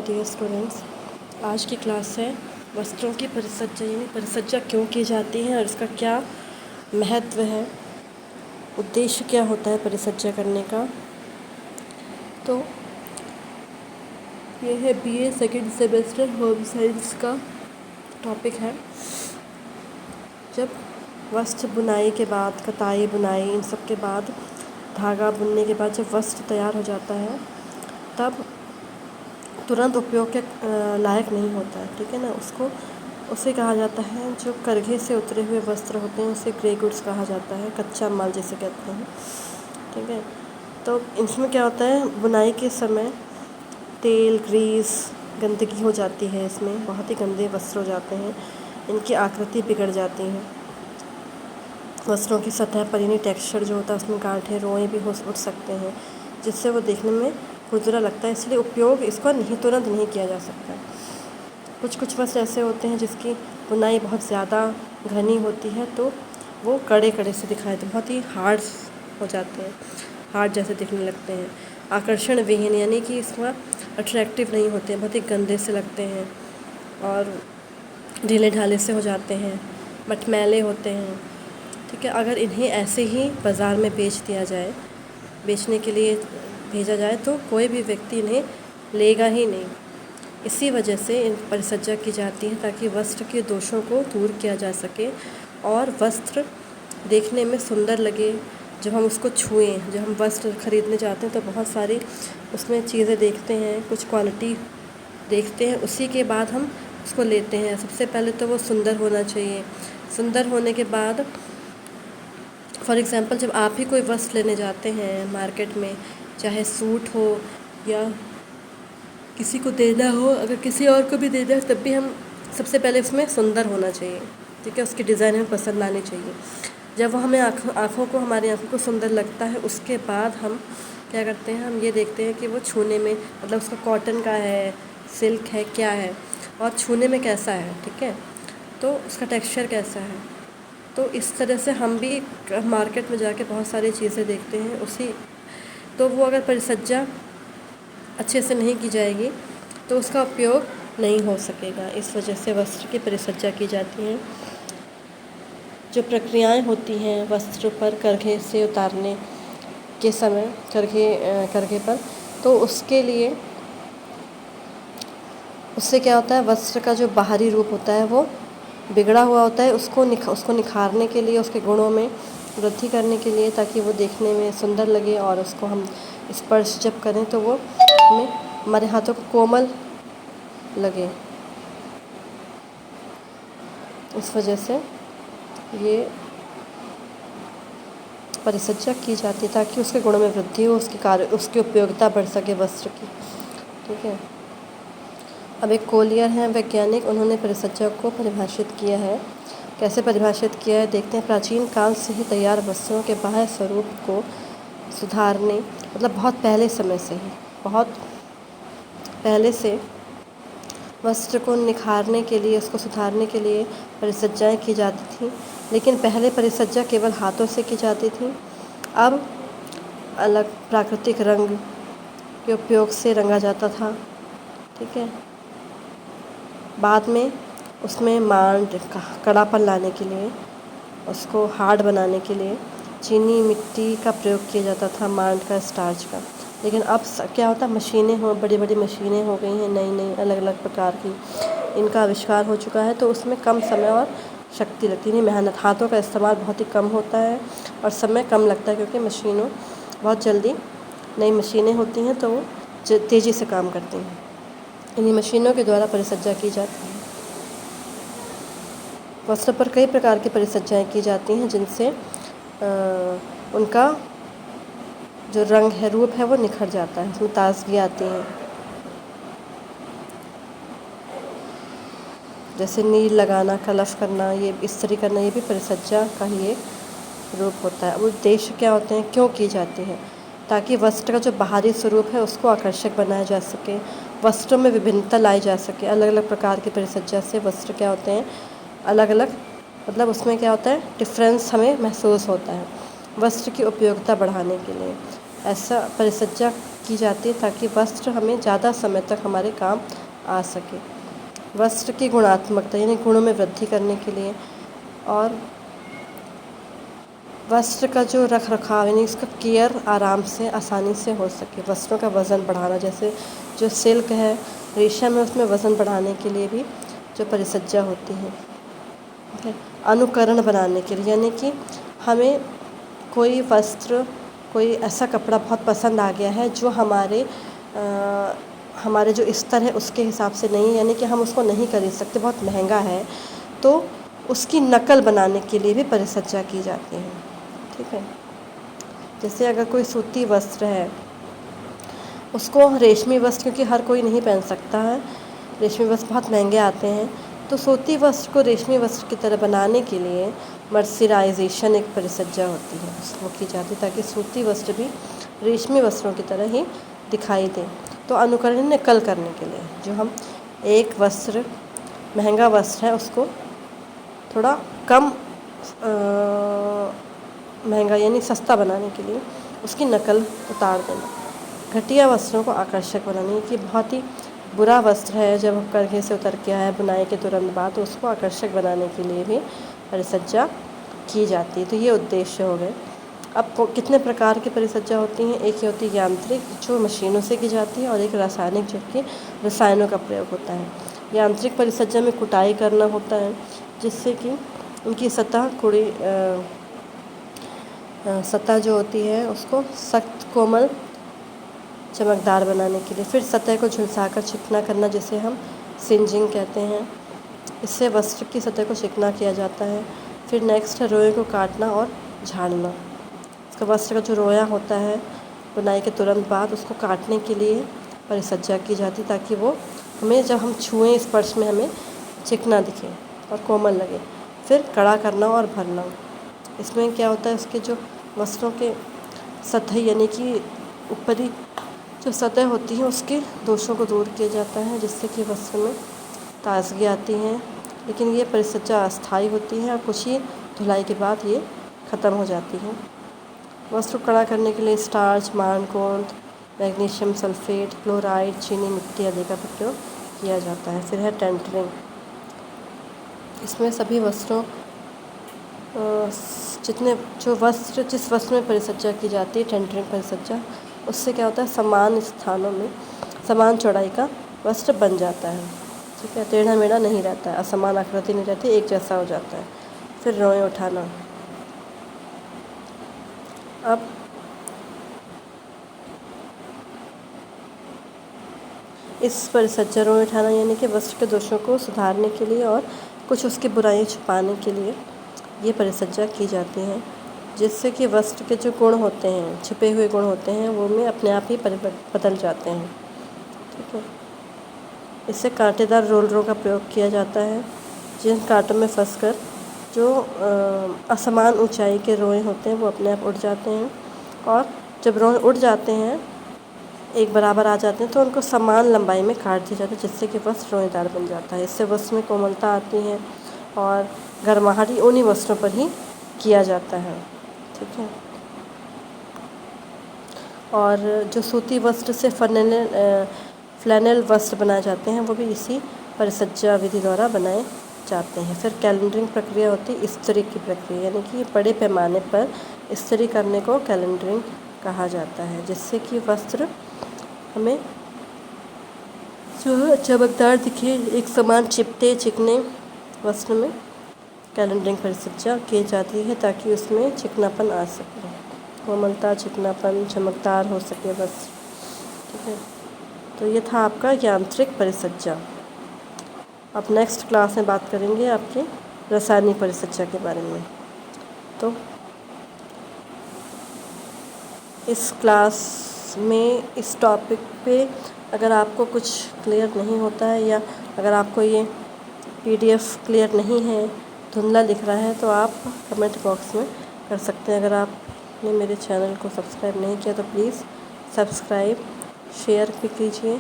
Dear students, आज की class है वस्त्रों की परिसज्जा यानी परिसज्जा क्यों की जाती है और इसका क्या महत्व है, उद्देश्य क्या होता है परिसज्जा करने का। तो ये है BA second semester home science का टॉपिक है। जब वस्त्र बुनाई के बाद, कताई बुनाई इन सब के बाद, धागा बुनने के बाद जब वस्त्र तैयार हो जाता है तब तुरंत उपयोग के लायक नहीं होता है, ठीक है ना। उसे कहा जाता है, जो करघे से उतरे हुए वस्त्र होते हैं उसे ग्रे गुड्स कहा जाता है, कच्चा माल जिसे कहते हैं, ठीक है। तो इसमें क्या होता है, बुनाई के समय तेल, ग्रीस, गंदगी हो जाती है, इसमें बहुत ही गंदे वस्त्र हो जाते हैं, इनकी आकृति बिगड़ जाती है, वस्त्रों की सतह पर यानी टेक्सचर जो होता है उसमें गांठें, रोएं भी उठ सकते हैं, जिससे वो देखने में खुरदुरा लगता है। इसलिए उपयोग इसका तुरंत नहीं किया जा सकता। कुछ वस्त्र ऐसे होते हैं जिसकी बुनाई बहुत ज़्यादा घनी होती है, तो वो कड़े कड़े से दिखाई देते, बहुत ही हार्ड हो जाते हैं, हार्ड जैसे दिखने लगते हैं, आकर्षण विहीन यानी कि इसमें अट्रैक्टिव नहीं होते हैं, बहुत ही गंदे से लगते हैं और ढीले ढाले से हो जाते हैं, मटमैले होते हैं, ठीक है। अगर इन्हें ऐसे ही बाज़ार में बेच दिया जाए, बेचने के लिए भेजा जाए, तो कोई भी व्यक्ति इन्हें लेगा ही नहीं। इसी वजह से इन परिसज्जा की जाती है ताकि वस्त्र के दोषों को दूर किया जा सके और वस्त्र देखने में सुंदर लगे। जब हम उसको छुएं, जब हम वस्त्र खरीदने जाते हैं तो बहुत सारी उसमें चीज़ें देखते हैं, कुछ क्वालिटी देखते हैं, उसी के बाद हम उसको लेते हैं। सबसे पहले तो वो सुंदर होना चाहिए। सुंदर होने के बाद फॉर एग्ज़ाम्पल जब आप ही कोई वस्त्र लेने जाते हैं मार्केट में, चाहे सूट हो या किसी को देना हो, अगर किसी और को भी देना है, तब भी हम सबसे पहले उसमें सुंदर होना चाहिए, ठीक है, उसकी डिज़ाइन हमें पसंद आनी चाहिए। जब वो हमें हमारी आँखों को सुंदर लगता है, उसके बाद हम क्या करते हैं, हम ये देखते हैं कि वो छूने में, मतलब उसका कॉटन का है, सिल्क है, क्या है और छूने में कैसा है, ठीक है, तो उसका टेक्सचर कैसा है। तो इस तरह से हम भी मार्केट में जाके बहुत सारी चीज़ें देखते हैं, तो वो अगर परिसज्जा अच्छे से नहीं की जाएगी तो उसका उपयोग नहीं हो सकेगा। इस वजह से वस्त्र की परिसज्जा की जाती है। जो प्रक्रियाएं होती हैं वस्त्र पर करघे से उतारने के समय, करघे पर, तो उससे क्या होता है, वस्त्र का जो बाहरी रूप होता है वो बिगड़ा हुआ होता है, उसको निखारने के लिए, उसके गुणों में वृद्धि करने के लिए, ताकि वो देखने में सुंदर लगे और उसको हम स्पर्श जब करें तो वो हमारे हाथों को कोमल लगे। इस वजह से ये परिसज्जा की जाती है ताकि उसके गुणों में वृद्धि हो, उसकी उपयोगिता बढ़ सके वस्त्र की, ठीक है। अब एक कोलियर हैं वैज्ञानिक, उन्होंने परिसज्जा को परिभाषित किया है। कैसे परिभाषित किया है देखते हैं। प्राचीन काल से ही तैयार वस्त्रों के बाह्य स्वरूप को सुधारने, मतलब बहुत पहले से वस्त्र को निखारने के लिए, उसको सुधारने के लिए परिसज्जाएं की जाती थी। लेकिन पहले परिसज्जा केवल हाथों से की जाती थी। अब अलग प्राकृतिक रंग के उपयोग से रंगा जाता था, ठीक है। बाद में उसमें मांड कड़ापन लाने के लिए, उसको हार्ड बनाने के लिए चीनी मिट्टी का प्रयोग किया जाता था, मांड का, स्टार्च का। लेकिन अब क्या होता है, बड़ी बड़ी मशीनें हो गई हैं, नई अलग अलग प्रकार की, इनका आविष्कार हो चुका है, तो उसमें कम समय और शक्ति लगती है, मेहनत, हाथों का इस्तेमाल बहुत ही कम होता है और समय कम लगता है, क्योंकि मशीनों बहुत जल्दी नई मशीनें होती हैं तो वो तेज़ी से काम करती हैं। इन्हीं मशीनों के द्वारा परिसज्जा की जाती है। वस्त्र पर कई प्रकार की परिसज्जाएं की जाती हैं, जिनसे उनका जो रंग है, रूप है, वो निखर जाता है, उसमें ताजगी आती है। जैसे नील लगाना, कलश करना, ये इस्त्री करना, ये भी परिसज्जा का ही एक रूप होता है। अब उद्देश्य क्या होते हैं, क्यों की जाती है, ताकि वस्त्र का जो बाहरी स्वरूप है उसको आकर्षक बनाया जा सके, वस्त्रों में विभिन्नता लाई जा सके। अलग अलग प्रकार की परिसज्जा से वस्त्र क्या होते हैं, अलग अलग, मतलब उसमें क्या होता है, डिफरेंस हमें महसूस होता है। वस्त्र की उपयोगिता बढ़ाने के लिए ऐसा परिसज्जा की जाती है ताकि वस्त्र हमें ज़्यादा समय तक हमारे काम आ सके। वस्त्र की गुणात्मकता यानी गुणों में वृद्धि करने के लिए, और वस्त्र का जो रख रखाव यानी इसका केयर आराम से आसानी से हो सके। वस्त्रों का वज़न बढ़ाना, जैसे जो सिल्क है, रेशम है, उसमें वज़न बढ़ाने के लिए भी जो परिसज्जा होती है। ठीक है। अनुकरण बनाने के लिए, यानी कि हमें कोई वस्त्र, कोई ऐसा कपड़ा बहुत पसंद आ गया है जो हमारे जो स्तर है उसके हिसाब से नहीं, यानी कि हम उसको नहीं खरीद सकते, बहुत महंगा है, तो उसकी नकल बनाने के लिए भी परिसज्जा की जाती है। ठीक है। जैसे अगर कोई सूती वस्त्र है, उसको रेशमी वस्त्र, क्योंकि हर कोई नहीं पहन सकता है, रेशमी वस्त्र बहुत महंगे आते हैं, तो सूती वस्त्र को रेशमी वस्त्र की तरह बनाने के लिए मर्सराइजेशन एक परिसज्जा होती है, वो की जाती है ताकि सूती वस्त्र भी रेशमी वस्त्रों की तरह ही दिखाई दे। तो अनुकरण नकल करने के लिए जो हम एक वस्त्र, महंगा वस्त्र है, उसको थोड़ा कम महंगा यानी सस्ता बनाने के लिए उसकी नकल उतार देना। घटिया वस्त्रों को आकर्षक बनाने की, बहुत ही बुरा वस्त्र है जब करघे से उतर के आया बुनाई के तुरंत बाद, तो उसको आकर्षक बनाने के लिए भी परिसज्जा की जाती है। तो ये उद्देश्य हो गए। अब कितने प्रकार की परिसज्जा होती हैं? एक ये होती है यांत्रिक, जो मशीनों से की जाती है, और एक रासायनिक, जो कि रसायनों का प्रयोग होता है। यांत्रिक परिसज्जा में कुटाई करना होता है, जिससे कि उनकी सतह जो होती है उसको सख्त, कोमल, चमकदार बनाने के लिए। फिर सतह को झुलसाकर चिकना करना, जिसे हम सिंजिंग कहते हैं, इससे वस्त्र की सतह को चिकना किया जाता है। फिर नेक्स्ट है रोए को काटना और झाड़ना। इसका वस्त्र का जो रोया होता है बुनाई के तुरंत बाद, उसको काटने के लिए परिसज्जा की जाती ताकि वो हमें जब हम छुएं स्पर्श में हमें चिकना दिखे और कोमल लगे। फिर कड़ा करना और भरना, इसमें क्या होता है, उसके जो वस्त्रों के सतह यानी कि ऊपरी जो सतह होती है उसके दोषों को दूर किया जाता है, जिससे कि वस्त्र में ताजगी आती है। लेकिन ये परिसज्जा अस्थायी होती है और कुछ ही धुलाई के बाद ये ख़त्म हो जाती है। वस्त्र को कड़ा करने के लिए स्टार्च, मानकोंद, मैग्नीशियम सल्फेट, क्लोराइड, चीनी मिट्टी आदि का प्रयोग किया जाता है। फिर है टेंटरिंग। इसमें सभी वस्त्रों जिस वस्त्र में परिसज्जा की जाती है, टेंटरिंग परिसज्जा, उससे क्या होता है, समान स्थानों में समान चौड़ाई का वस्त्र बन जाता है। ठीक है। टेढ़ा मेढ़ा नहीं रहता है, असमान आकृति नहीं रहती, एक जैसा हो जाता है। फिर रोएं उठाना। अब इस परिसज्जा, रोएं उठाना यानी कि वस्त्र के दोषों को सुधारने के लिए और कुछ उसकी बुराइयां छुपाने के लिए ये परिसज्जा की जाती है, जिससे कि वस्त्र के जो गुण होते हैं, छिपे हुए गुण होते हैं, वो में अपने आप ही बदल जाते हैं। ठीक है। इससे कांटेदार रोलरों का प्रयोग किया जाता है, जिन कांटों में फंसकर जो असमान ऊंचाई के रोए होते हैं वो अपने आप उड़ जाते हैं, और जब रोए उड़ जाते हैं, एक बराबर आ जाते हैं, तो उनको समान लंबाई में काट दिया जाता है, जिससे कि वस्त्र रोएदार बन जाता है। इससे वस्त्र में कोमलता आती है और गर्माहट उन्हीं वस्त्रों पर ही किया जाता है। ठीक है। और जो सूती वस्त्र से फ्लैनेल वस्त्र बनाए जाते हैं, वो भी इसी परिसज्जा विधि द्वारा बनाए जाते हैं। फिर कैलेंडरिंग प्रक्रिया होती है, इस्त्री की प्रक्रिया, यानी कि बड़े पैमाने पर इस्त्री करने को कैलेंडरिंग कहा जाता है, जिससे कि वस्त्र हमें जो चमकदार दिखे, एक समान चिकने वस्त्र में कैलेंडरिंग परिसज्जा की जाती है ताकि उसमें चिकनापन आ सके, कोमलता, चिकनापन, चमकदार हो सके वस्त्र। ठीक है। तो ये था आपका यांत्रिक परिसज्जा। अब नेक्स्ट क्लास में बात करेंगे आपके रासायनिक परिसज्जा के बारे में। तो इस क्लास में इस टॉपिक पे अगर आपको कुछ क्लियर नहीं होता है, या अगर आपको ये PDF क्लियर नहीं है, धुंधला दिख रहा है, तो आप कमेंट बॉक्स में कर सकते हैं। अगर आपने मेरे चैनल को सब्सक्राइब नहीं किया तो प्लीज़ सब्सक्राइब, शेयर भी कीजिए।